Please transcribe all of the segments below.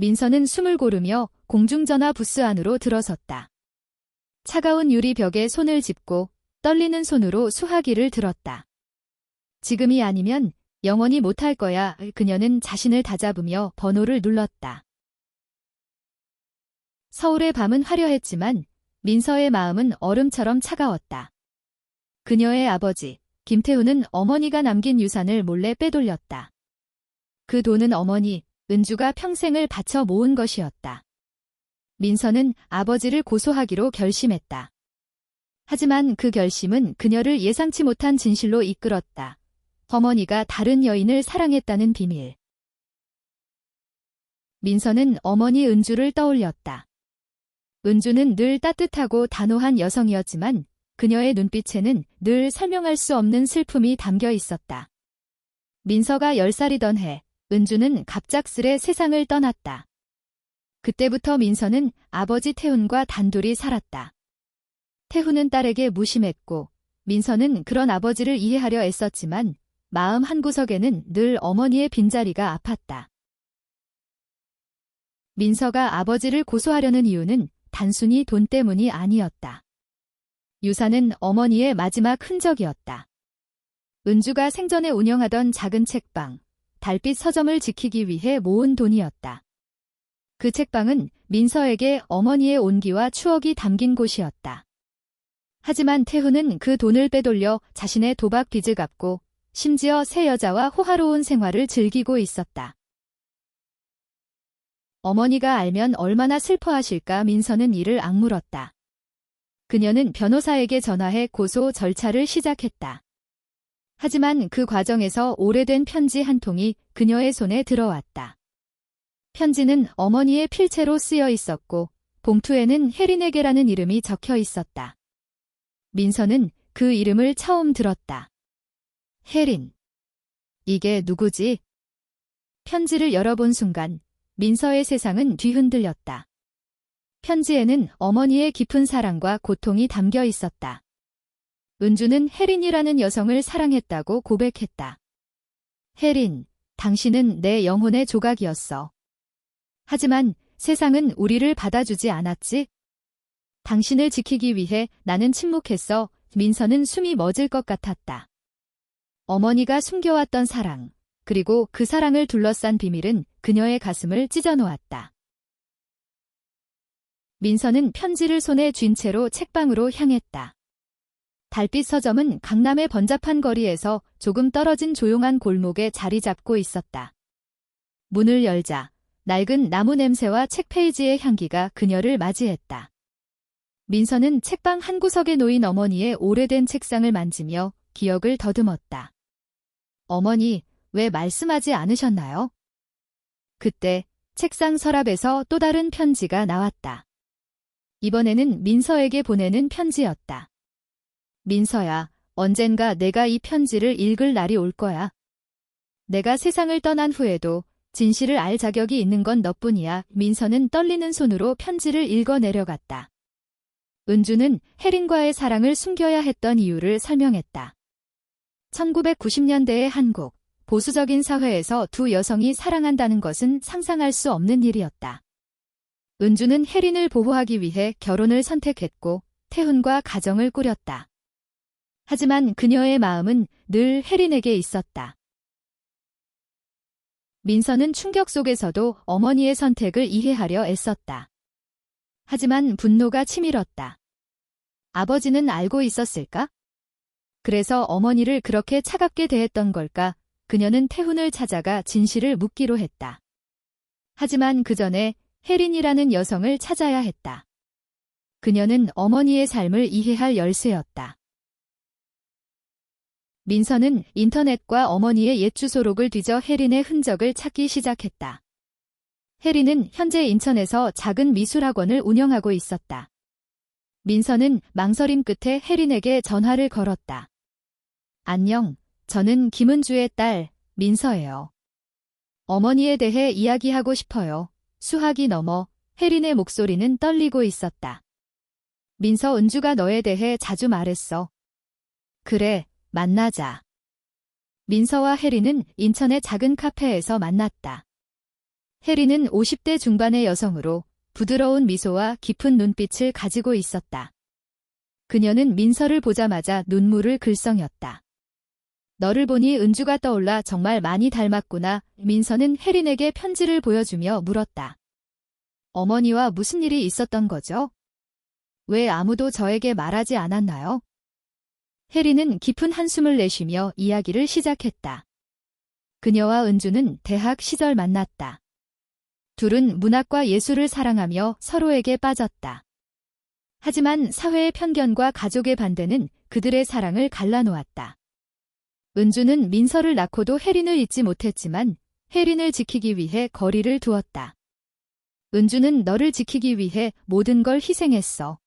민서는 숨을 고르며 공중전화 부스 안으로 들어섰다. 차가운 유리벽에 손을 짚고 떨리는 손으로 수화기를 들었다. 지금이 아니면 영원히 못할 거야. 그녀는 자신을 다잡으며 번호를 눌렀다. 서울의 밤은 화려했지만 민서의 마음은 얼음처럼 차가웠다. 그녀의 아버지, 김태훈은 어머니가 남긴 유산을 몰래 빼돌렸다. 그 돈은 어머니, 은주가 평생을 바쳐 모은 것이었다. 민서는 아버지를 고소하기로 결심했다. 하지만 그 결심은 그녀를 예상치 못한 진실로 이끌었다. 어머니가 다른 여인을 사랑했다는 비밀. 민서는 어머니 은주를 떠올렸다. 은주는 늘 따뜻하고 단호한 여성이었지만 그녀의 눈빛에는 늘 설명할 수 없는 슬픔이 담겨 있었다. 민서가 10살이던 해, 은주는 갑작스레 세상을 떠났다. 그때부터 민서는 아버지 태훈과 단둘이 살았다. 태훈은 딸에게 무심했고 민서는 그런 아버지를 이해하려 애썼지만 마음 한구석에는 늘 어머니의 빈자리가 아팠다. 민서가 아버지를 고소하려는 이유는 단순히 돈 때문이 아니었다. 유산은 어머니의 마지막 흔적이었다. 은주가 생전에 운영하던 작은 책방, 달빛 서점을 지키기 위해 모은 돈이었다. 그 책방은 민서에게 어머니의 온기와 추억이 담긴 곳이었다. 하지만 태훈은 그 돈을 빼돌려 자신의 도박 빚을 갚고 심지어 새 여자와 호화로운 생활을 즐기고 있었다. 어머니가 알면 얼마나 슬퍼하실까 민서는 이를 악물었다. 그녀는 변호사에게 전화해 고소 절차를 시작했다. 하지만 그 과정에서 오래된 편지 한 통이 그녀의 손에 들어왔다. 편지는 어머니의 필체로 쓰여 있었고 봉투에는 혜린에게라는 이름이 적혀 있었다. 민서는 그 이름을 처음 들었다. 혜린. 이게 누구지? 편지를 열어본 순간 민서의 세상은 뒤흔들렸다. 편지에는 어머니의 깊은 사랑과 고통이 담겨 있었다. 은주는 혜린이라는 여성을 사랑했다고 고백했다. 혜린, 당신은 내 영혼의 조각이었어. 하지만 세상은 우리를 받아주지 않았지? 당신을 지키기 위해 나는 침묵했어. 민서는 숨이 멎을 것 같았다. 어머니가 숨겨왔던 사랑, 그리고 그 사랑을 둘러싼 비밀은 그녀의 가슴을 찢어놓았다. 민서는 편지를 손에 쥔 채로 책방으로 향했다. 달빛 서점은 강남의 번잡한 거리에서 조금 떨어진 조용한 골목에 자리 잡고 있었다. 문을 열자 낡은 나무 냄새와 책 페이지의 향기가 그녀를 맞이했다. 민서는 책방 한 구석에 놓인 어머니의 오래된 책상을 만지며 기억을 더듬었다. 어머니, 왜 말씀하지 않으셨나요? 그때 책상 서랍에서 또 다른 편지가 나왔다. 이번에는 민서에게 보내는 편지였다. 민서야, 언젠가 내가 이 편지를 읽을 날이 올 거야. 내가 세상을 떠난 후에도 진실을 알 자격이 있는 건 너뿐이야. 민서는 떨리는 손으로 편지를 읽어 내려갔다. 은주는 혜린과의 사랑을 숨겨야 했던 이유를 설명했다. 1990년대의 한국, 보수적인 사회에서 두 여성이 사랑한다는 것은 상상할 수 없는 일이었다. 은주는 혜린을 보호하기 위해 결혼을 선택했고 태훈과 가정을 꾸렸다. 하지만 그녀의 마음은 늘 혜린에게 있었다. 민서는 충격 속에서도 어머니의 선택을 이해하려 애썼다. 하지만 분노가 치밀었다. 아버지는 알고 있었을까? 그래서 어머니를 그렇게 차갑게 대했던 걸까? 그녀는 태훈을 찾아가 진실을 묻기로 했다. 하지만 그 전에 혜린이라는 여성을 찾아야 했다. 그녀는 어머니의 삶을 이해할 열쇠였다. 민서는 인터넷과 어머니의 옛 주소록을 뒤져 혜린의 흔적을 찾기 시작했다. 혜린은 현재 인천에서 작은 미술학원을 운영하고 있었다. 민서는 망설임 끝에 혜린에게 전화를 걸었다. 안녕, 저는 김은주의 딸, 민서예요. 어머니에 대해 이야기하고 싶어요. 수화기 너머 혜린의 목소리는 떨리고 있었다. 민서, 은주가 너에 대해 자주 말했어. 그래, 만나자. 민서와 혜린은 인천의 작은 카페에서 만났다. 혜리는 50대 중반의 여성으로 부드러운 미소와 깊은 눈빛을 가지고 있었다. 그녀는 민서를 보자마자 눈물을 글썽였다. 너를 보니 은주가 떠올라 정말 많이 닮았구나. 민서는 혜린에게 편지를 보여주며 물었다. 어머니와 무슨 일이 있었던 거죠? 왜 아무도 저에게 말하지 않았나요? 혜린은 깊은 한숨을 내쉬며 이야기를 시작했다. 그녀와 은주는 대학 시절 만났다. 둘은 문학과 예술을 사랑하며 서로에게 빠졌다. 하지만 사회의 편견과 가족의 반대는 그들의 사랑을 갈라놓았다. 은주는 민서를 낳고도 혜린을 잊지 못했지만 혜린을 지키기 위해 거리를 두었다. 은주는 너를 지키기 위해 모든 걸 희생했어.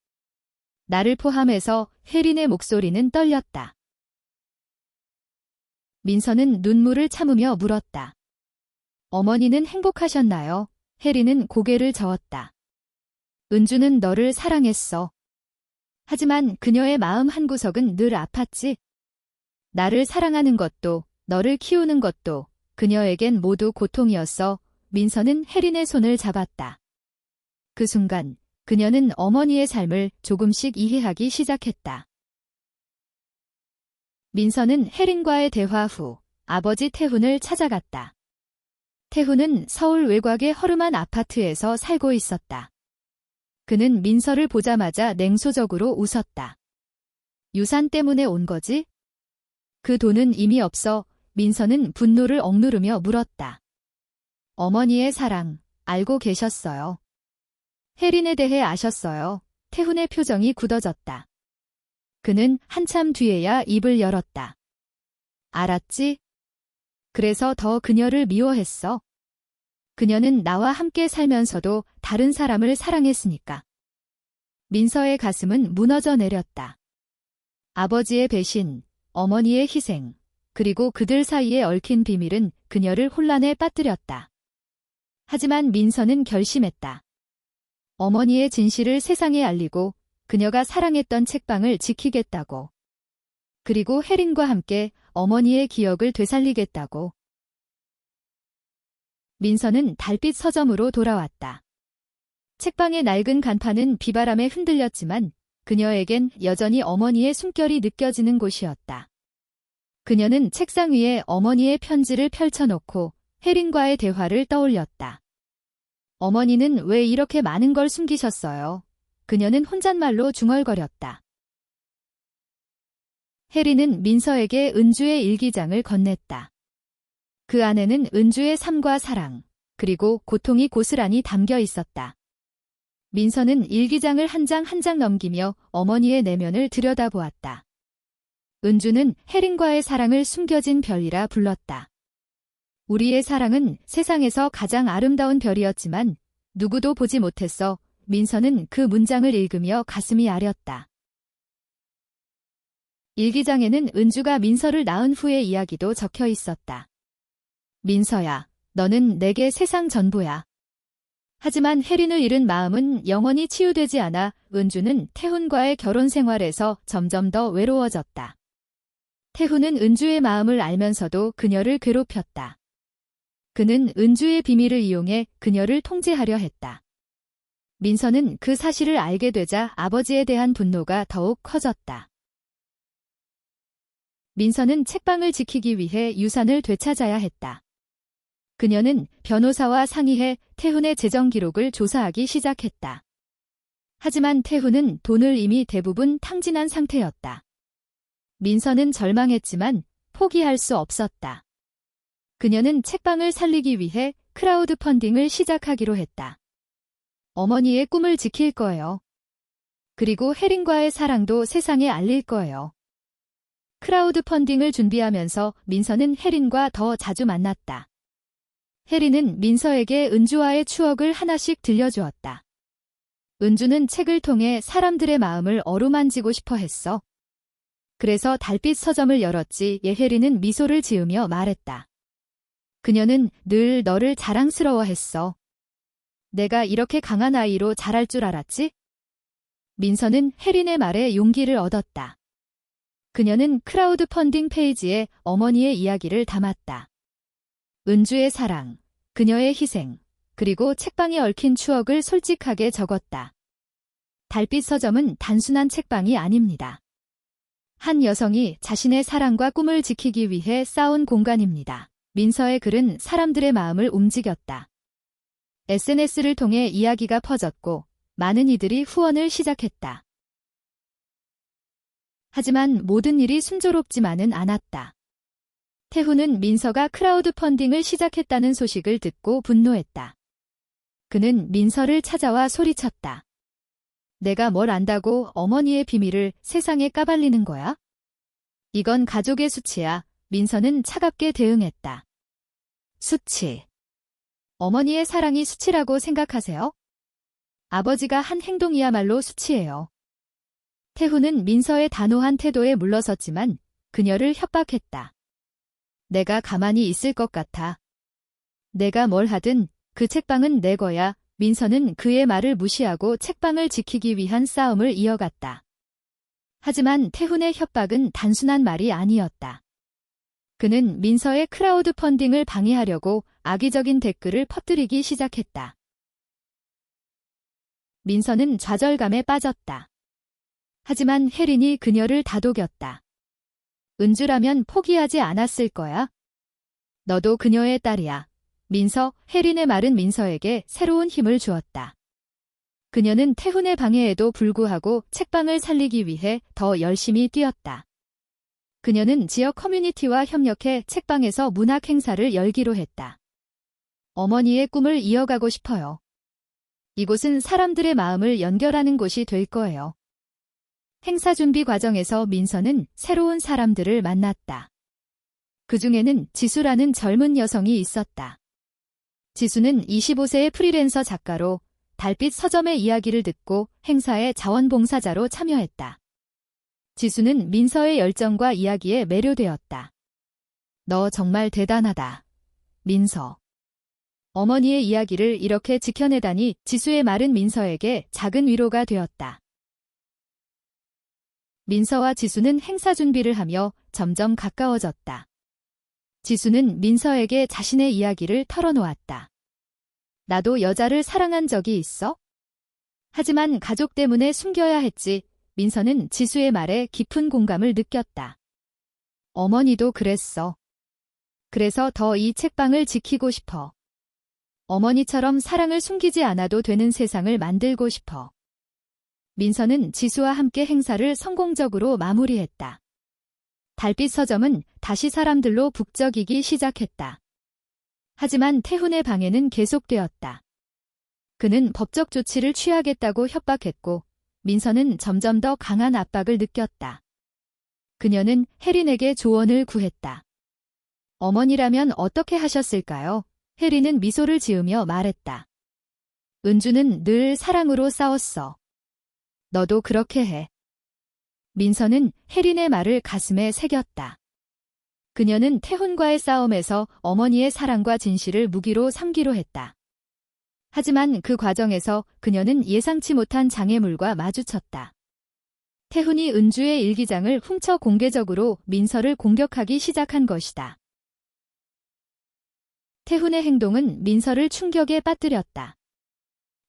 나를 포함해서 혜린의 목소리는 떨렸다. 민서는 눈물을 참으며 물었다. 어머니는 행복하셨나요? 혜린은 고개를 저었다. 은주는 너를 사랑했어. 하지만 그녀의 마음 한구석은 늘 아팠지. 나를 사랑하는 것도 너를 키우는 것도 그녀에겐 모두 고통이었어. 민서는 혜린의 손을 잡았다. 그 순간 그녀는 어머니의 삶을 조금씩 이해하기 시작했다. 민서는 혜린과의 대화 후 아버지 태훈을 찾아갔다. 태훈은 서울 외곽의 허름한 아파트에서 살고 있었다. 그는 민서를 보자마자 냉소적으로 웃었다. 유산 때문에 온 거지? 그 돈은 이미 없어. 민서는 분노를 억누르며 물었다. 어머니의 사랑, 알고 계셨어요. 혜린에 대해 아셨어요. 태훈의 표정이 굳어졌다. 그는 한참 뒤에야 입을 열었다. 알았지? 그래서 더 그녀를 미워했어. 그녀는 나와 함께 살면서도 다른 사람을 사랑했으니까. 민서의 가슴은 무너져 내렸다. 아버지의 배신, 어머니의 희생, 그리고 그들 사이에 얽힌 비밀은 그녀를 혼란에 빠뜨렸다. 하지만 민서는 결심했다. 어머니의 진실을 세상에 알리고 그녀가 사랑했던 책방을 지키겠다고. 그리고 혜린과 함께 어머니의 기억을 되살리겠다고. 민서는 달빛 서점으로 돌아왔다. 책방의 낡은 간판은 비바람에 흔들렸지만 그녀에겐 여전히 어머니의 숨결이 느껴지는 곳이었다. 그녀는 책상 위에 어머니의 편지를 펼쳐놓고 혜린과의 대화를 떠올렸다. 어머니는 왜 이렇게 많은 걸 숨기셨어요? 그녀는 혼잣말로 중얼거렸다. 혜린은 민서에게 은주의 일기장을 건넸다. 그 안에는 은주의 삶과 사랑, 그리고 고통이 고스란히 담겨 있었다. 민서는 일기장을 한 장 한 장 넘기며 어머니의 내면을 들여다보았다. 은주는 혜린과의 사랑을 숨겨진 별이라 불렀다. 우리의 사랑은 세상에서 가장 아름다운 별이었지만 누구도 보지 못했어. 민서는 그 문장을 읽으며 가슴이 아렸다. 일기장에는 은주가 민서를 낳은 후의 이야기도 적혀 있었다. 민서야, 너는 내게 세상 전부야. 하지만 혜린을 잃은 마음은 영원히 치유되지 않아. 은주는 태훈과의 결혼 생활에서 점점 더 외로워졌다. 태훈은 은주의 마음을 알면서도 그녀를 괴롭혔다. 그는 은주의 비밀을 이용해 그녀를 통제하려 했다. 민서는 그 사실을 알게 되자 아버지에 대한 분노가 더욱 커졌다. 민서는 책방을 지키기 위해 유산을 되찾아야 했다. 그녀는 변호사와 상의해 태훈의 재정 기록을 조사하기 시작했다. 하지만 태훈은 돈을 이미 대부분 탕진한 상태였다. 민서는 절망했지만 포기할 수 없었다. 그녀는 책방을 살리기 위해 크라우드 펀딩을 시작하기로 했다. 어머니의 꿈을 지킬 거예요. 그리고 혜린과의 사랑도 세상에 알릴 거예요. 크라우드 펀딩을 준비하면서 민서는 혜린과 더 자주 만났다. 혜린은 민서에게 은주와의 추억을 하나씩 들려주었다. 은주는 책을 통해 사람들의 마음을 어루만지고 싶어 했어. 그래서 달빛 서점을 열었지. 혜린은 미소를 지으며 말했다. 그녀는 늘 너를 자랑스러워했어. 내가 이렇게 강한 아이로 자랄 줄 알았지? 민서는 혜린의 말에 용기를 얻었다. 그녀는 크라우드 펀딩 페이지에 어머니의 이야기를 담았다. 은주의 사랑, 그녀의 희생, 그리고 책방에 얽힌 추억을 솔직하게 적었다. 달빛 서점은 단순한 책방이 아닙니다. 한 여성이 자신의 사랑과 꿈을 지키기 위해 싸운 공간입니다. 민서의 글은 사람들의 마음을 움직였다. SNS를 통해 이야기가 퍼졌고 많은 이들이 후원을 시작했다. 하지만 모든 일이 순조롭지만은 않았다. 태훈은 민서가 크라우드 펀딩을 시작했다는 소식을 듣고 분노했다. 그는 민서를 찾아와 소리쳤다. 내가 뭘 안다고 어머니의 비밀을 세상에 까발리는 거야? 이건 가족의 수치야. 민서는 차갑게 대응했다. 수치. 어머니의 사랑이 수치라고 생각하세요? 아버지가 한 행동이야말로 수치예요. 태훈은 민서의 단호한 태도에 물러섰지만 그녀를 협박했다. 내가 가만히 있을 것 같아. 내가 뭘 하든 그 책방은 내 거야. 민서는 그의 말을 무시하고 책방을 지키기 위한 싸움을 이어갔다. 하지만 태훈의 협박은 단순한 말이 아니었다. 그는 민서의 크라우드 펀딩을 방해하려고 악의적인 댓글을 퍼뜨리기 시작했다. 민서는 좌절감에 빠졌다. 하지만 혜린이 그녀를 다독였다. 은주라면 포기하지 않았을 거야. 너도 그녀의 딸이야. 민서, 혜린의 말은 민서에게 새로운 힘을 주었다. 그녀는 태훈의 방해에도 불구하고 책방을 살리기 위해 더 열심히 뛰었다. 그녀는 지역 커뮤니티와 협력해 책방에서 문학 행사를 열기로 했다. 어머니의 꿈을 이어가고 싶어요. 이곳은 사람들의 마음을 연결하는 곳이 될 거예요. 행사 준비 과정에서 민서는 새로운 사람들을 만났다. 그 중에는 지수라는 젊은 여성이 있었다. 지수는 25세의 프리랜서 작가로 달빛 서점의 이야기를 듣고 행사에 자원봉사자로 참여했다. 지수는 민서의 열정과 이야기에 매료되었다. 너 정말 대단하다. 민서. 어머니의 이야기를 이렇게 지켜내다니. 지수의 말은 민서에게 작은 위로가 되었다. 민서와 지수는 행사 준비를 하며 점점 가까워졌다. 지수는 민서에게 자신의 이야기를 털어놓았다. 나도 여자를 사랑한 적이 있어? 하지만 가족 때문에 숨겨야 했지. 민서는 지수의 말에 깊은 공감을 느꼈다. 어머니도 그랬어. 그래서 더 이 책방을 지키고 싶어. 어머니처럼 사랑을 숨기지 않아도 되는 세상을 만들고 싶어. 민서는 지수와 함께 행사를 성공적으로 마무리했다. 달빛 서점은 다시 사람들로 북적이기 시작했다. 하지만 태훈의 방해는 계속되었다. 그는 법적 조치를 취하겠다고 협박했고 민서는 점점 더 강한 압박을 느꼈다. 그녀는 혜린에게 조언을 구했다. 어머니라면 어떻게 하셨을까요? 혜린은 미소를 지으며 말했다. 은주는 늘 사랑으로 싸웠어. 너도 그렇게 해. 민서는 혜린의 말을 가슴에 새겼다. 그녀는 태훈과의 싸움에서 어머니의 사랑과 진실을 무기로 삼기로 했다. 하지만 그 과정에서 그녀는 예상치 못한 장애물과 마주쳤다. 태훈이 은주의 일기장을 훔쳐 공개적으로 민서를 공격하기 시작한 것이다. 태훈의 행동은 민서를 충격에 빠뜨렸다.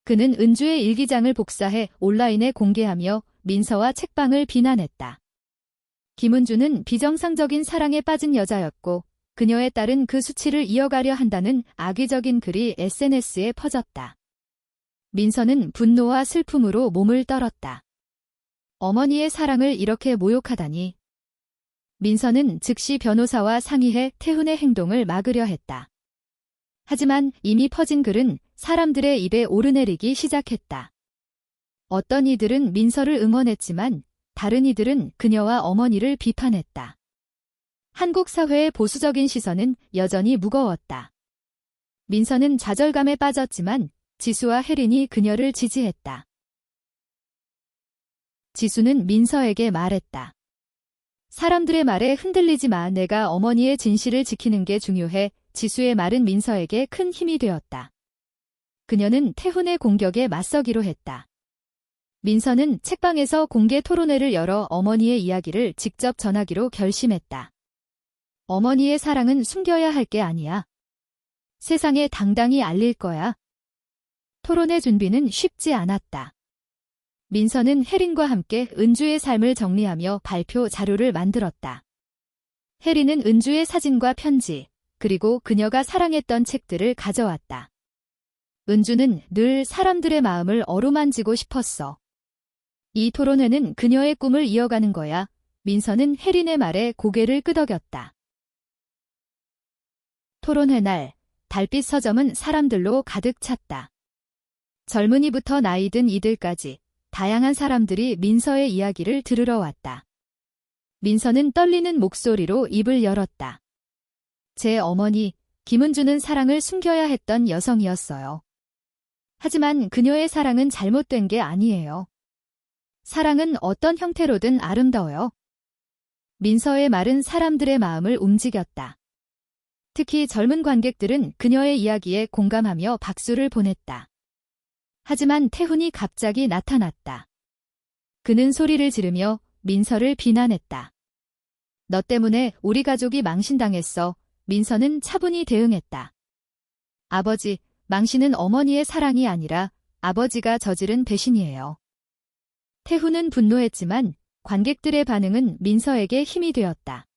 그는 은주의 일기장을 복사해 온라인에 공개하며 민서와 책방을 비난했다. 김은주는 비정상적인 사랑에 빠진 여자였고 그녀의 딸은 그 수치를 이어가려 한다는 악의적인 글이 SNS에 퍼졌다. 민서는 분노와 슬픔으로 몸을 떨었다. 어머니의 사랑을 이렇게 모욕하다니. 민서는 즉시 변호사와 상의해 태훈의 행동을 막으려 했다. 하지만 이미 퍼진 글은 사람들의 입에 오르내리기 시작했다. 어떤 이들은 민서를 응원했지만 다른 이들은 그녀와 어머니를 비판했다. 한국 사회의 보수적인 시선은 여전히 무거웠다. 민서는 좌절감에 빠졌지만 지수와 혜린이 그녀를 지지했다. 지수는 민서에게 말했다. 사람들의 말에 흔들리지 마. 내가 어머니의 진실을 지키는 게 중요해. 지수의 말은 민서에게 큰 힘이 되었다. 그녀는 태훈의 공격에 맞서기로 했다. 민서는 책방에서 공개 토론회를 열어 어머니의 이야기를 직접 전하기로 결심했다. 어머니의 사랑은 숨겨야 할 게 아니야. 세상에 당당히 알릴 거야. 토론의 준비는 쉽지 않았다. 민서는 혜린과 함께 은주의 삶을 정리하며 발표 자료를 만들었다. 혜린은 은주의 사진과 편지, 그리고 그녀가 사랑했던 책들을 가져왔다. 은주는 늘 사람들의 마음을 어루만지고 싶었어. 이 토론회는 그녀의 꿈을 이어가는 거야. 민서는 혜린의 말에 고개를 끄덕였다. 토론회 날, 달빛 서점은 사람들로 가득 찼다. 젊은이부터 나이 든 이들까지 다양한 사람들이 민서의 이야기를 들으러 왔다. 민서는 떨리는 목소리로 입을 열었다. 제 어머니, 김은주는 사랑을 숨겨야 했던 여성이었어요. 하지만 그녀의 사랑은 잘못된 게 아니에요. 사랑은 어떤 형태로든 아름다워요. 민서의 말은 사람들의 마음을 움직였다. 특히 젊은 관객들은 그녀의 이야기에 공감하며 박수를 보냈다. 하지만 태훈이 갑자기 나타났다. 그는 소리를 지르며 민서를 비난했다. 너 때문에 우리 가족이 망신당했어. 민서는 차분히 대응했다. 아버지, 망신은 어머니의 사랑이 아니라 아버지가 저지른 배신이에요. 태훈은 분노했지만 관객들의 반응은 민서에게 힘이 되었다.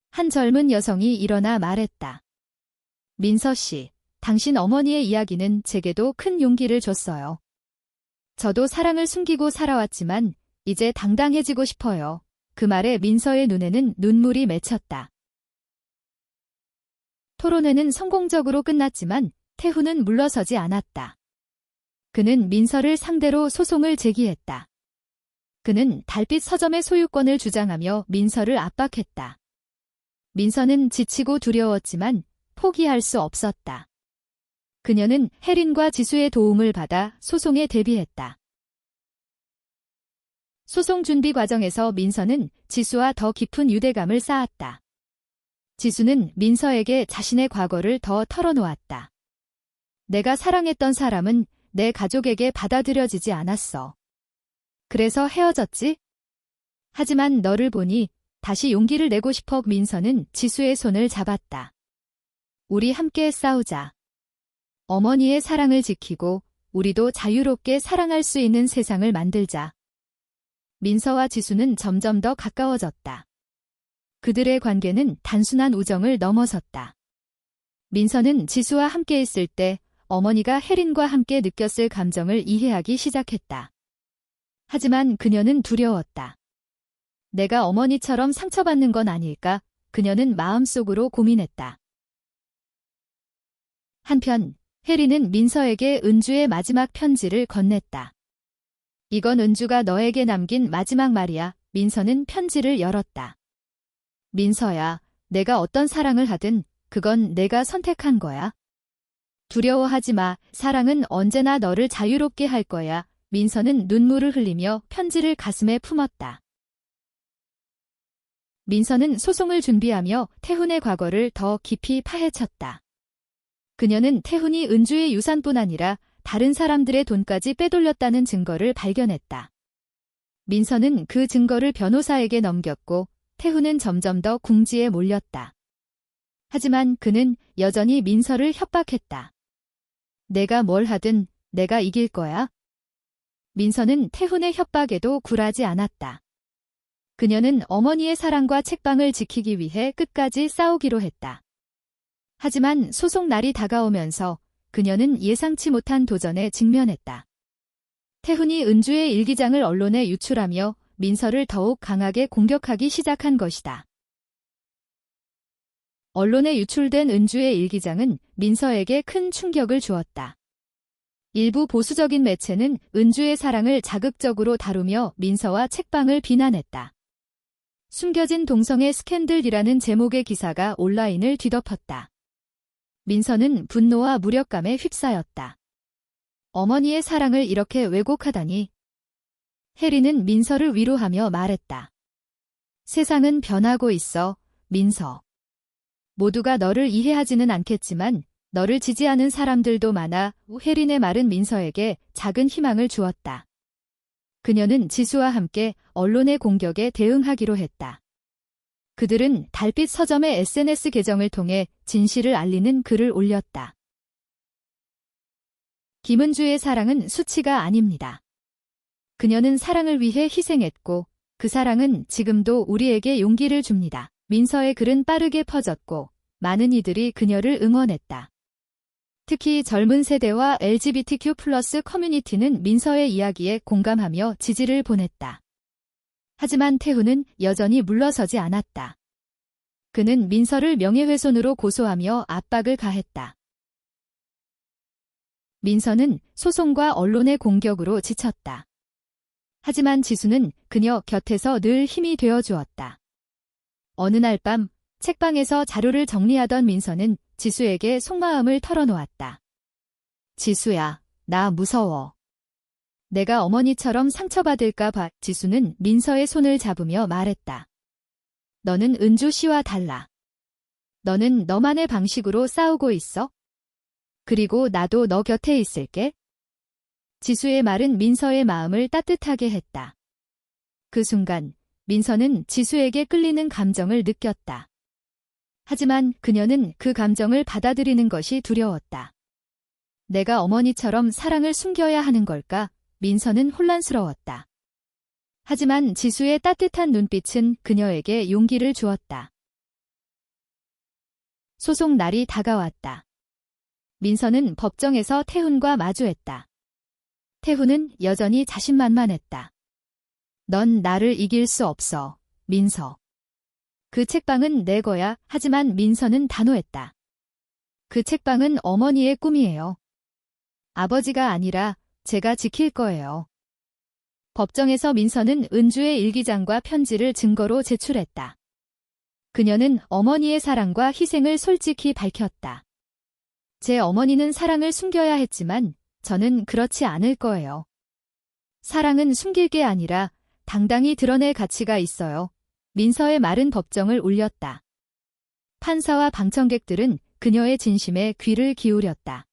한 젊은 여성이 일어나 말했다. 민서 씨, 당신 어머니의 이야기는 제게도 큰 용기를 줬어요. 저도 사랑을 숨기고 살아왔지만 이제 당당해지고 싶어요. 그 말에 민서의 눈에는 눈물이 맺혔다. 토론회는 성공적으로 끝났지만 태훈은 물러서지 않았다. 그는 민서를 상대로 소송을 제기했다. 그는 달빛 서점의 소유권을 주장하며 민서를 압박했다. 민서는 지치고 두려웠지만 포기할 수 없었다. 그녀는 혜린과 지수의 도움을 받아 소송에 대비했다. 소송 준비 과정에서 민서는 지수와 더 깊은 유대감을 쌓았다. 지수는 민서에게 자신의 과거를 더 털어놓았다. 내가 사랑했던 사람은 내 가족에게 받아들여지지 않았어. 그래서 헤어졌지? 하지만 너를 보니 다시 용기를 내고 싶어. 민서는 지수의 손을 잡았다. 우리 함께 싸우자. 어머니의 사랑을 지키고 우리도 자유롭게 사랑할 수 있는 세상을 만들자. 민서와 지수는 점점 더 가까워졌다. 그들의 관계는 단순한 우정을 넘어섰다. 민서는 지수와 함께 있을 때 어머니가 혜린과 함께 느꼈을 감정을 이해하기 시작했다. 하지만 그녀는 두려웠다. 내가 어머니처럼 상처받는 건 아닐까? 그녀는 마음속으로 고민했다. 한편 혜린은 민서에게 은주의 마지막 편지를 건넸다. 이건 은주가 너에게 남긴 마지막 말이야. 민서는 편지를 열었다. 민서야, 내가 어떤 사랑을 하든 그건 내가 선택한 거야. 두려워하지 마. 사랑은 언제나 너를 자유롭게 할 거야. 민서는 눈물을 흘리며 편지를 가슴에 품었다. 민서는 소송을 준비하며 태훈의 과거를 더 깊이 파헤쳤다. 그녀는 태훈이 은주의 유산뿐 아니라 다른 사람들의 돈까지 빼돌렸다는 증거를 발견했다. 민서는 그 증거를 변호사에게 넘겼고 태훈은 점점 더 궁지에 몰렸다. 하지만 그는 여전히 민서를 협박했다. 내가 뭘 하든 내가 이길 거야. 민서는 태훈의 협박에도 굴하지 않았다. 그녀는 어머니의 사랑과 책방을 지키기 위해 끝까지 싸우기로 했다. 하지만 소송 날이 다가오면서 그녀는 예상치 못한 도전에 직면했다. 태훈이 은주의 일기장을 언론에 유출하며 민서를 더욱 강하게 공격하기 시작한 것이다. 언론에 유출된 은주의 일기장은 민서에게 큰 충격을 주었다. 일부 보수적인 매체는 은주의 사랑을 자극적으로 다루며 민서와 책방을 비난했다. 숨겨진 동성애 스캔들이라는 제목의 기사가 온라인을 뒤덮었다. 민서는 분노와 무력감에 휩싸였다. 어머니의 사랑을 이렇게 왜곡하다니. 혜린은 민서를 위로하며 말했다. 세상은 변하고 있어, 민서. 모두가 너를 이해하지는 않겠지만 너를 지지하는 사람들도 많아. 혜린의 말은 민서에게 작은 희망을 주었다. 그녀는 지수와 함께 언론의 공격에 대응하기로 했다. 그들은 달빛 서점의 SNS 계정을 통해 진실을 알리는 글을 올렸다. 김은주의 사랑은 수치가 아닙니다. 그녀는 사랑을 위해 희생했고 그 사랑은 지금도 우리에게 용기를 줍니다. 민서의 글은 빠르게 퍼졌고 많은 이들이 그녀를 응원했다. 특히 젊은 세대와 LGBTQ+ 커뮤니티는 민서의 이야기에 공감하며 지지를 보냈다. 하지만 태훈은 여전히 물러서지 않았다. 그는 민서를 명예훼손으로 고소하며 압박을 가했다. 민서는 소송과 언론의 공격으로 지쳤다. 하지만 지수는 그녀 곁에서 늘 힘이 되어 주었다. 어느 날 밤 책방에서 자료를 정리하던 민서는 지수에게 속마음을 털어놓았다. 지수야, 나 무서워. 내가 어머니처럼 상처받을까 봐. 지수는 민서의 손을 잡으며 말했다. 너는 은주 씨와 달라. 너는 너만의 방식으로 싸우고 있어. 그리고 나도 너 곁에 있을게. 지수의 말은 민서의 마음을 따뜻하게 했다. 그 순간 민서는 지수에게 끌리는 감정을 느꼈다. 하지만 그녀는 그 감정을 받아들이는 것이 두려웠다. 내가 어머니처럼 사랑을 숨겨야 하는 걸까? 민서는 혼란스러웠다. 하지만 지수의 따뜻한 눈빛은 그녀에게 용기를 주었다. 소송 날이 다가왔다. 민서는 법정에서 태훈과 마주했다. 태훈은 여전히 자신만만했다. 넌 나를 이길 수 없어, 민서. 그 책방은 내 거야. 하지만 민서는 단호했다. 그 책방은 어머니의 꿈이에요. 아버지가 아니라 제가 지킬 거예요. 법정에서 민서는 은주의 일기장과 편지를 증거로 제출했다. 그녀는 어머니의 사랑과 희생을 솔직히 밝혔다. 제 어머니는 사랑을 숨겨야 했지만 저는 그렇지 않을 거예요. 사랑은 숨길 게 아니라 당당히 드러낼 가치가 있어요. 민서의 말은 법정을 울렸다. 판사와 방청객들은 그녀의 진심에 귀를 기울였다.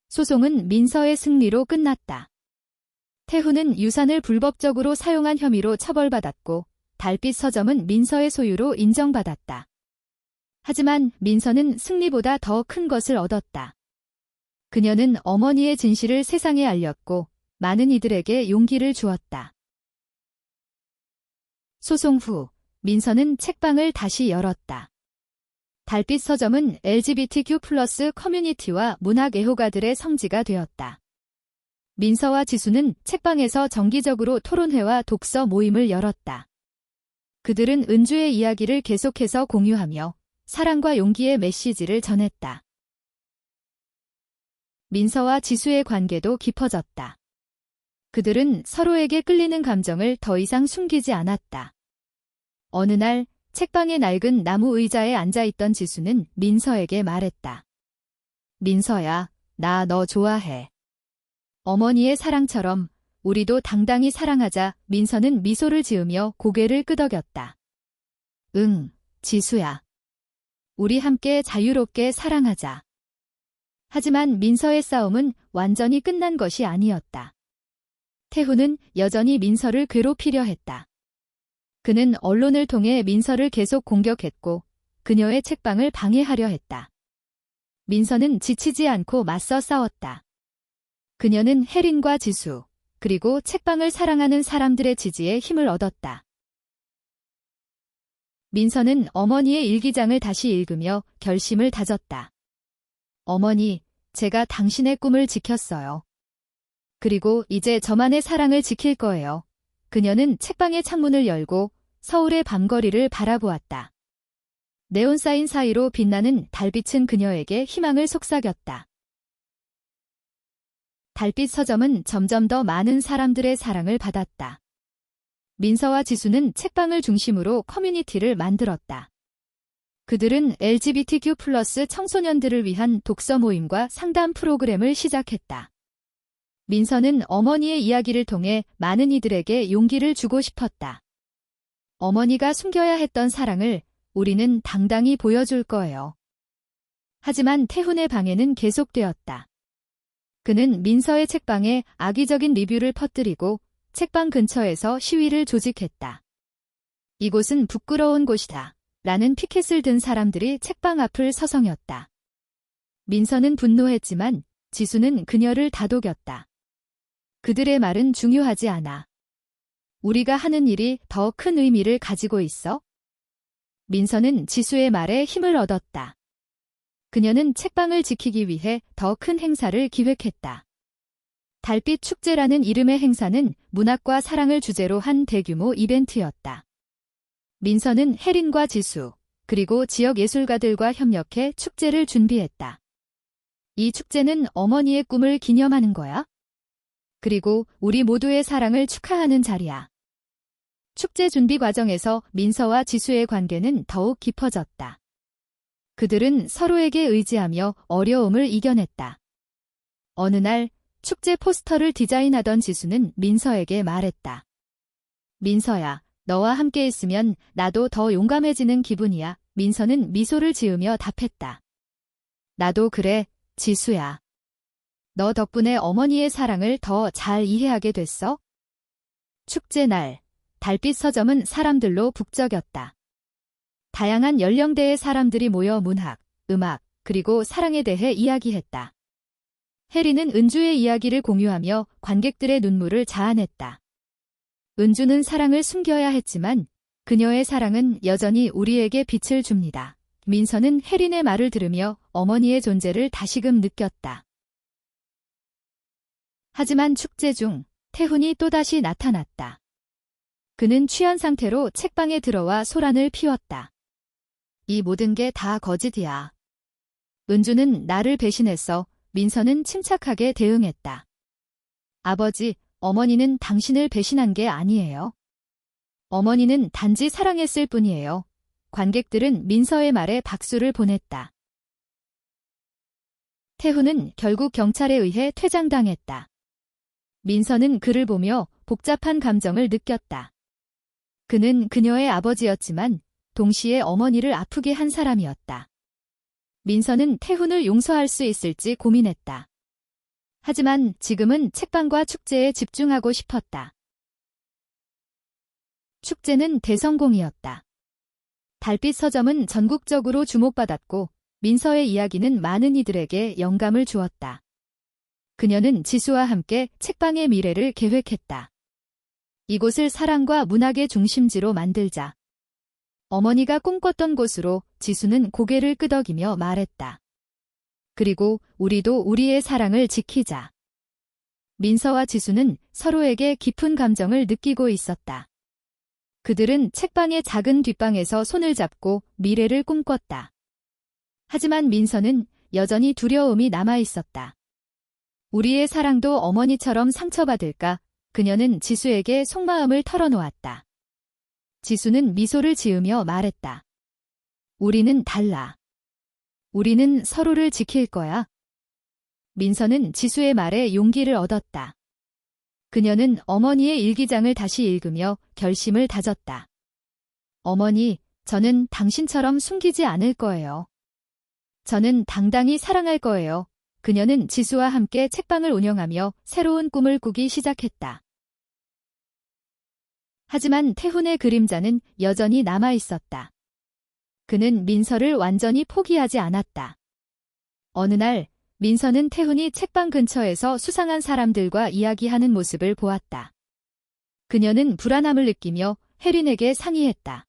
소송은 민서의 승리로 끝났다. 태훈은 유산을 불법적으로 사용한 혐의로 처벌받았고 달빛 서점은 민서의 소유로 인정받았다. 하지만 민서는 승리보다 더 큰 것을 얻었다. 그녀는 어머니의 진실을 세상에 알렸고 많은 이들에게 용기를 주었다. 소송 후 민서는 책방을 다시 열었다. 달빛 서점은 LGBTQ+ 커뮤니티와 문학 애호가들의 성지가 되었다. 민서와 지수는 책방에서 정기적으로 토론회와 독서 모임을 열었다. 그들은 은주의 이야기를 계속해서 공유하며 사랑과 용기의 메시지를 전했다. 민서와 지수의 관계도 깊어졌다. 그들은 서로에게 끌리는 감정을 더 이상 숨기지 않았다. 어느 날 책방의 낡은 나무 의자에 앉아있던 지수는 민서에게 말했다. 민서야, 나 너 좋아해. 어머니의 사랑처럼 우리도 당당히 사랑하자. 민서는 미소를 지으며 고개를 끄덕였다. 응, 지수야. 우리 함께 자유롭게 사랑하자. 하지만 민서의 싸움은 완전히 끝난 것이 아니었다. 태훈은 여전히 민서를 괴롭히려 했다. 그는 언론을 통해 민서를 계속 공격했고 그녀의 책방을 방해하려 했다. 민서는 지치지 않고 맞서 싸웠다. 그녀는 혜린과 지수, 그리고 책방을 사랑하는 사람들의 지지에 힘을 얻었다. 민서는 어머니의 일기장을 다시 읽으며 결심을 다졌다. 어머니, 제가 당신의 꿈을 지켰어요. 그리고 이제 저만의 사랑을 지킬 거예요. 그녀는 책방의 창문을 열고 서울의 밤거리를 바라보았다. 네온사인 사이로 빛나는 달빛은 그녀에게 희망을 속삭였다. 달빛 서점은 점점 더 많은 사람들의 사랑을 받았다. 민서와 지수는 책방을 중심으로 커뮤니티를 만들었다. 그들은 LGBTQ+ 청소년들을 위한 독서 모임과 상담 프로그램을 시작했다. 민서는 어머니의 이야기를 통해 많은 이들에게 용기를 주고 싶었다. 어머니가 숨겨야 했던 사랑을 우리는 당당히 보여줄 거예요. 하지만 태훈의 방해는 계속되었다. 그는 민서의 책방에 악의적인 리뷰를 퍼뜨리고 책방 근처에서 시위를 조직했다. 이곳은 부끄러운 곳이다. 라는 피켓을 든 사람들이 책방 앞을 서성였다. 민서는 분노했지만 지수는 그녀를 다독였다. 그들의 말은 중요하지 않아. 우리가 하는 일이 더 큰 의미를 가지고 있어? 민서는 지수의 말에 힘을 얻었다. 그녀는 책방을 지키기 위해 더 큰 행사를 기획했다. 달빛 축제라는 이름의 행사는 문학과 사랑을 주제로 한 대규모 이벤트였다. 민서는 혜린과 지수, 그리고 지역 예술가들과 협력해 축제를 준비했다. 이 축제는 어머니의 꿈을 기념하는 거야. 그리고 우리 모두의 사랑을 축하하는 자리야. 축제 준비 과정에서 민서와 지수의 관계는 더욱 깊어졌다. 그들은 서로에게 의지하며 어려움을 이겨냈다. 어느 날 축제 포스터를 디자인하던 지수는 민서에게 말했다. 민서야, 너와 함께 있으면 나도 더 용감해지는 기분이야. 민서는 미소를 지으며 답했다. 나도 그래, 지수야. 너 덕분에 어머니의 사랑을 더 잘 이해하게 됐어? 축제 날, 달빛 서점은 사람들로 북적였다. 다양한 연령대의 사람들이 모여 문학, 음악, 그리고 사랑에 대해 이야기했다. 혜리는 은주의 이야기를 공유하며 관객들의 눈물을 자아냈다. 은주는 사랑을 숨겨야 했지만 그녀의 사랑은 여전히 우리에게 빛을 줍니다. 민서는 혜린의 말을 들으며 어머니의 존재를 다시금 느꼈다. 하지만 축제 중 태훈이 또다시 나타났다. 그는 취한 상태로 책방에 들어와 소란을 피웠다. 이 모든 게 다 거짓이야. 은주는 나를 배신했어. 민서는 침착하게 대응했다. 아버지, 어머니는 당신을 배신한 게 아니에요. 어머니는 단지 사랑했을 뿐이에요. 관객들은 민서의 말에 박수를 보냈다. 태훈은 결국 경찰에 의해 퇴장당했다. 민서는 그를 보며 복잡한 감정을 느꼈다. 그는 그녀의 아버지였지만 동시에 어머니를 아프게 한 사람이었다. 민서는 태훈을 용서할 수 있을지 고민했다. 하지만 지금은 책방과 축제에 집중하고 싶었다. 축제는 대성공이었다. 달빛 서점은 전국적으로 주목받았고 민서의 이야기는 많은 이들에게 영감을 주었다. 그녀는 지수와 함께 책방의 미래를 계획했다. 이곳을 사랑과 문학의 중심지로 만들자. 어머니가 꿈꿨던 곳으로 지수는 고개를 끄덕이며 말했다. 그리고 우리도 우리의 사랑을 지키자. 민서와 지수는 서로에게 깊은 감정을 느끼고 있었다. 그들은 책방의 작은 뒷방에서 손을 잡고 미래를 꿈꿨다. 하지만 민서는 여전히 두려움이 남아있었다. 우리의 사랑도 어머니처럼 상처받을까? 그녀는 지수에게 속마음을 털어놓았다. 지수는 미소를 지으며 말했다. 우리는 달라. 우리는 서로를 지킬 거야. 민서는 지수의 말에 용기를 얻었다. 그녀는 어머니의 일기장을 다시 읽으며 결심을 다졌다. 어머니, 저는 당신처럼 숨기지 않을 거예요. 저는 당당히 사랑할 거예요. 그녀는 지수와 함께 책방을 운영하며 새로운 꿈을 꾸기 시작했다. 하지만 태훈의 그림자는 여전히 남아있었다. 그는 민서를 완전히 포기하지 않았다. 어느 날 민서는 태훈이 책방 근처에서 수상한 사람들과 이야기하는 모습을 보았다. 그녀는 불안함을 느끼며 혜린에게 상의했다.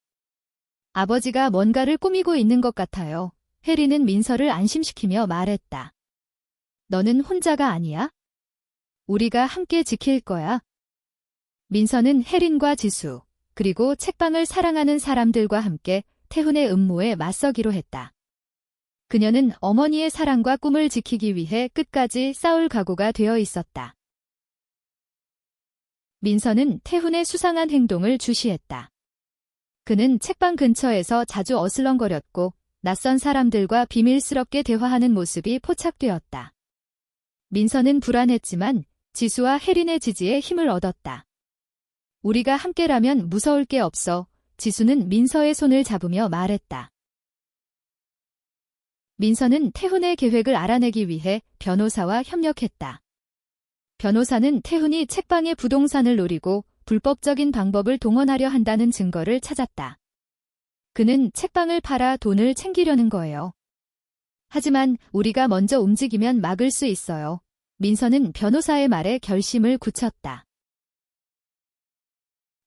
아버지가 뭔가를 꾸미고 있는 것 같아요. 혜린은 민서를 안심시키며 말했다. 너는 혼자가 아니야? 우리가 함께 지킬 거야. 민서는 혜린과 지수, 그리고 책방을 사랑하는 사람들과 함께 태훈의 음모에 맞서기로 했다. 그녀는 어머니의 사랑과 꿈을 지키기 위해 끝까지 싸울 각오가 되어 있었다. 민서는 태훈의 수상한 행동을 주시했다. 그는 책방 근처에서 자주 어슬렁거렸고 낯선 사람들과 비밀스럽게 대화하는 모습이 포착되었다. 민서는 불안했지만 지수와 혜린의 지지에 힘을 얻었다. 우리가 함께라면 무서울 게 없어. 지수는 민서의 손을 잡으며 말했다. 민서는 태훈의 계획을 알아내기 위해 변호사와 협력했다. 변호사는 태훈이 책방의 부동산을 노리고 불법적인 방법을 동원하려 한다는 증거를 찾았다. 그는 책방을 팔아 돈을 챙기려는 거예요. 하지만 우리가 먼저 움직이면 막을 수 있어요. 민서는 변호사의 말에 결심을 굳혔다.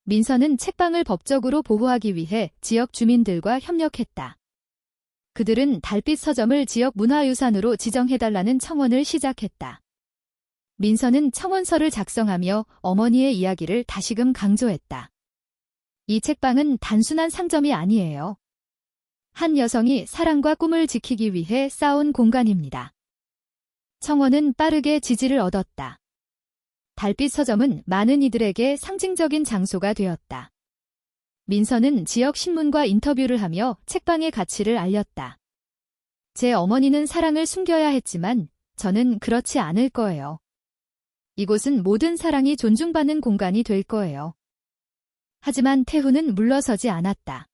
민서는 책방을 법적으로 보호하기 위해 지역 주민들과 협력했다. 그들은 달빛 서점을 지역 문화유산으로 지정해달라는 청원을 시작했다. 민서는 청원서를 작성하며 어머니의 이야기를 다시금 강조했다. 이 책방은 단순한 상점이 아니에요. 한 여성이 사랑과 꿈을 지키기 위해 쌓아온 공간입니다. 청원은 빠르게 지지를 얻었다. 달빛 서점은 많은 이들에게 상징적인 장소가 되었다. 민서는 지역 신문과 인터뷰를 하며 책방의 가치를 알렸다. 제 어머니는 사랑을 숨겨야 했지만 저는 그렇지 않을 거예요. 이곳은 모든 사랑이 존중받는 공간이 될 거예요. 하지만 태훈은 물러서지 않았다.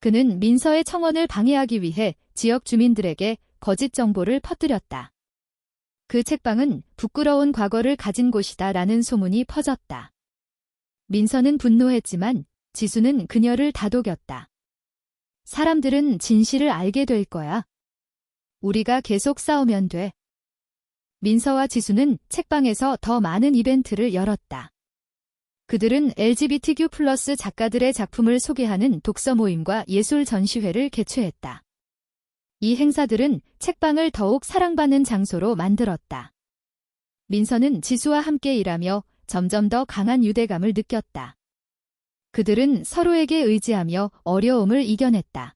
그는 민서의 청원을 방해하기 위해 지역 주민들에게 거짓 정보를 퍼뜨렸다. 그 책방은 부끄러운 과거를 가진 곳이다 라는 소문이 퍼졌다. 민서는 분노했지만 지수는 그녀를 다독였다. 사람들은 진실을 알게 될 거야. 우리가 계속 싸우면 돼. 민서와 지수는 책방에서 더 많은 이벤트를 열었다. 그들은 LGBTQ+ 작가들의 작품을 소개하는 독서 모임과 예술 전시회를 개최했다. 이 행사들은 책방을 더욱 사랑받는 장소로 만들었다. 민서는 지수와 함께 일하며 점점 더 강한 유대감을 느꼈다. 그들은 서로에게 의지하며 어려움을 이겨냈다.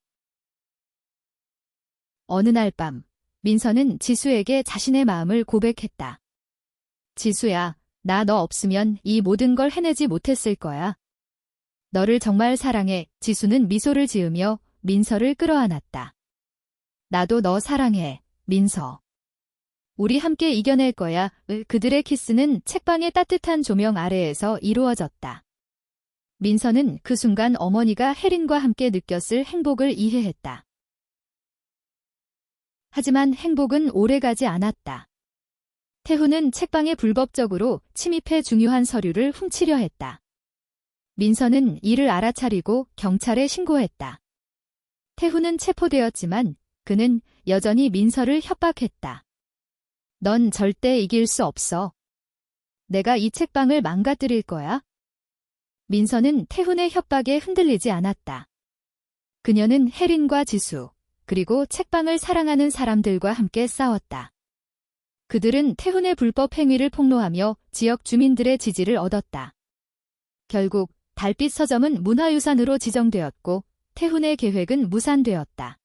어느 날 밤, 민서는 지수에게 자신의 마음을 고백했다. 지수야, 나 너 없으면 이 모든 걸 해내지 못했을 거야. 너를 정말 사랑해. 지수는 미소를 지으며 민서를 끌어안았다. 나도 너 사랑해, 민서. 우리 함께 이겨낼 거야. 그들의 키스는 책방의 따뜻한 조명 아래에서 이루어졌다. 민서는 그 순간 어머니가 혜린과 함께 느꼈을 행복을 이해했다. 하지만 행복은 오래가지 않았다. 태훈은 책방에 불법적으로 침입해 중요한 서류를 훔치려 했다. 민서는 이를 알아차리고 경찰에 신고했다. 태훈은 체포되었지만 그는 여전히 민서를 협박했다. 넌 절대 이길 수 없어. 내가 이 책방을 망가뜨릴 거야. 민서는 태훈의 협박에 흔들리지 않았다. 그녀는 혜린과 지수, 그리고 책방을 사랑하는 사람들과 함께 싸웠다. 그들은 태훈의 불법 행위를 폭로하며 지역 주민들의 지지를 얻었다. 결국 달빛 서점은 문화유산으로 지정되었고 태훈의 계획은 무산되었다.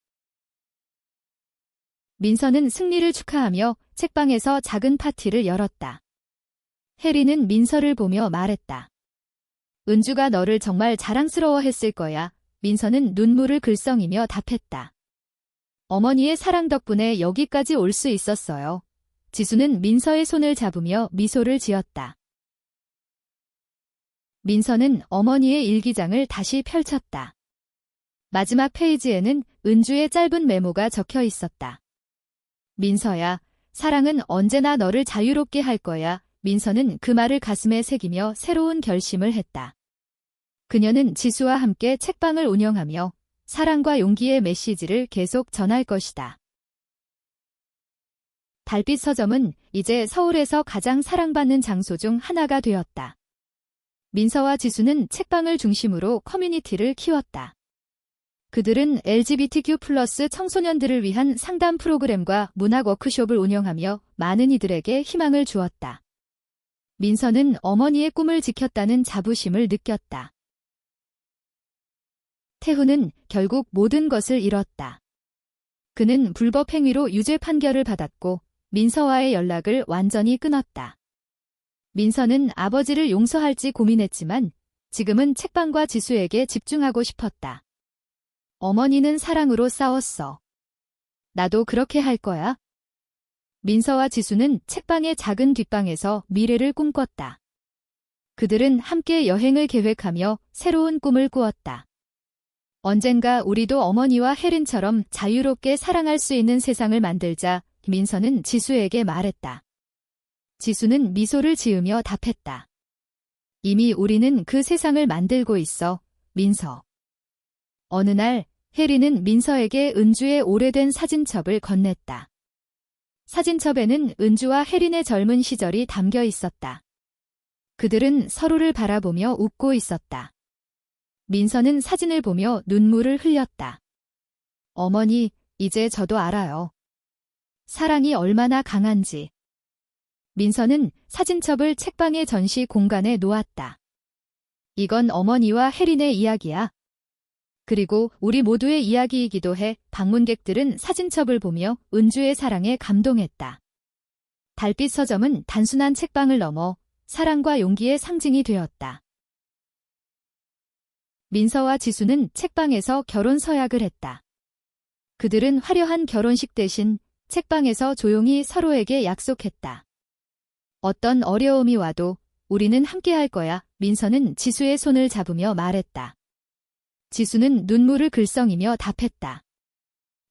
민서는 승리를 축하하며 책방에서 작은 파티를 열었다. 혜린은 민서를 보며 말했다. 은주가 너를 정말 자랑스러워했을 거야. 민서는 눈물을 글썽이며 답했다. 어머니의 사랑 덕분에 여기까지 올 수 있었어요. 지수는 민서의 손을 잡으며 미소를 지었다. 민서는 어머니의 일기장을 다시 펼쳤다. 마지막 페이지에는 은주의 짧은 메모가 적혀 있었다. 민서야, 사랑은 언제나 너를 자유롭게 할 거야. 민서는 그 말을 가슴에 새기며 새로운 결심을 했다. 그녀는 지수와 함께 책방을 운영하며 사랑과 용기의 메시지를 계속 전할 것이다. 달빛 서점은 이제 서울에서 가장 사랑받는 장소 중 하나가 되었다. 민서와 지수는 책방을 중심으로 커뮤니티를 키웠다. 그들은 LGBTQ+ 청소년들을 위한 상담 프로그램과 문학 워크숍을 운영하며 많은 이들에게 희망을 주었다. 민서는 어머니의 꿈을 지켰다는 자부심을 느꼈다. 태훈은 결국 모든 것을 잃었다. 그는 불법 행위로 유죄 판결을 받았고 민서와의 연락을 완전히 끊었다. 민서는 아버지를 용서할지 고민했지만 지금은 책방과 지수에게 집중하고 싶었다. 어머니는 사랑으로 싸웠어. 나도 그렇게 할 거야. 민서와 지수는 책방의 작은 뒷방에서 미래를 꿈꿨다. 그들은 함께 여행을 계획하며 새로운 꿈을 꾸었다. 언젠가 우리도 어머니와 혜린처럼 자유롭게 사랑할 수 있는 세상을 만들자. 민서는 지수에게 말했다. 지수는 미소를 지으며 답했다. 이미 우리는 그 세상을 만들고 있어, 민서. 어느 날 혜리는 민서에게 은주의 오래된 사진첩을 건넸다. 사진첩에는 은주와 혜린의 젊은 시절이 담겨 있었다. 그들은 서로를 바라보며 웃고 있었다. 민서는 사진을 보며 눈물을 흘렸다. 어머니, 이제 저도 알아요. 사랑이 얼마나 강한지. 민서는 사진첩을 책방의 전시 공간에 놓았다. 이건 어머니와 혜린의 이야기야. 그리고 우리 모두의 이야기이기도 해. 방문객들은 사진첩을 보며 은주의 사랑에 감동했다. 달빛 서점은 단순한 책방을 넘어 사랑과 용기의 상징이 되었다. 민서와 지수는 책방에서 결혼 서약을 했다. 그들은 화려한 결혼식 대신 책방에서 조용히 서로에게 약속했다. 어떤 어려움이 와도 우리는 함께할 거야. 민서는 지수의 손을 잡으며 말했다. 지수는 눈물을 글썽이며 답했다.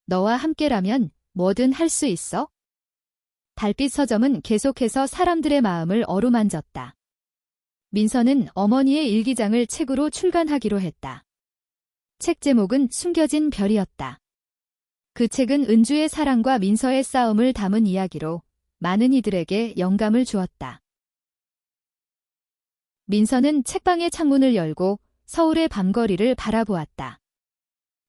너와 함께라면 뭐든 할 수 있어? 달빛 서점은 계속해서 사람들의 마음을 어루만졌다. 민서는 어머니의 일기장을 책으로 출간하기로 했다. 책 제목은 숨겨진 별이었다. 그 책은 은주의 사랑과 민서의 싸움을 담은 이야기로 많은 이들에게 영감을 주었다. 민서는 책방의 창문을 열고 서울의 밤거리를 바라보았다.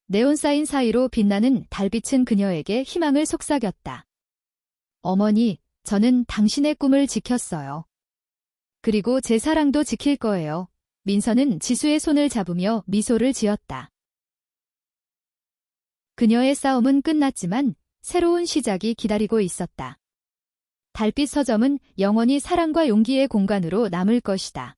네온사인 사이로 빛나는 달빛은 그녀에게 희망을 속삭였다. 어머니, 저는 당신의 꿈을 지켰어요. 그리고 제 사랑도 지킬 거예요. 민서는 지수의 손을 잡으며 미소를 지었다. 그녀의 싸움은 끝났지만 새로운 시작이 기다리고 있었다. 달빛 서점은 영원히 사랑과 용기의 공간으로 남을 것이다.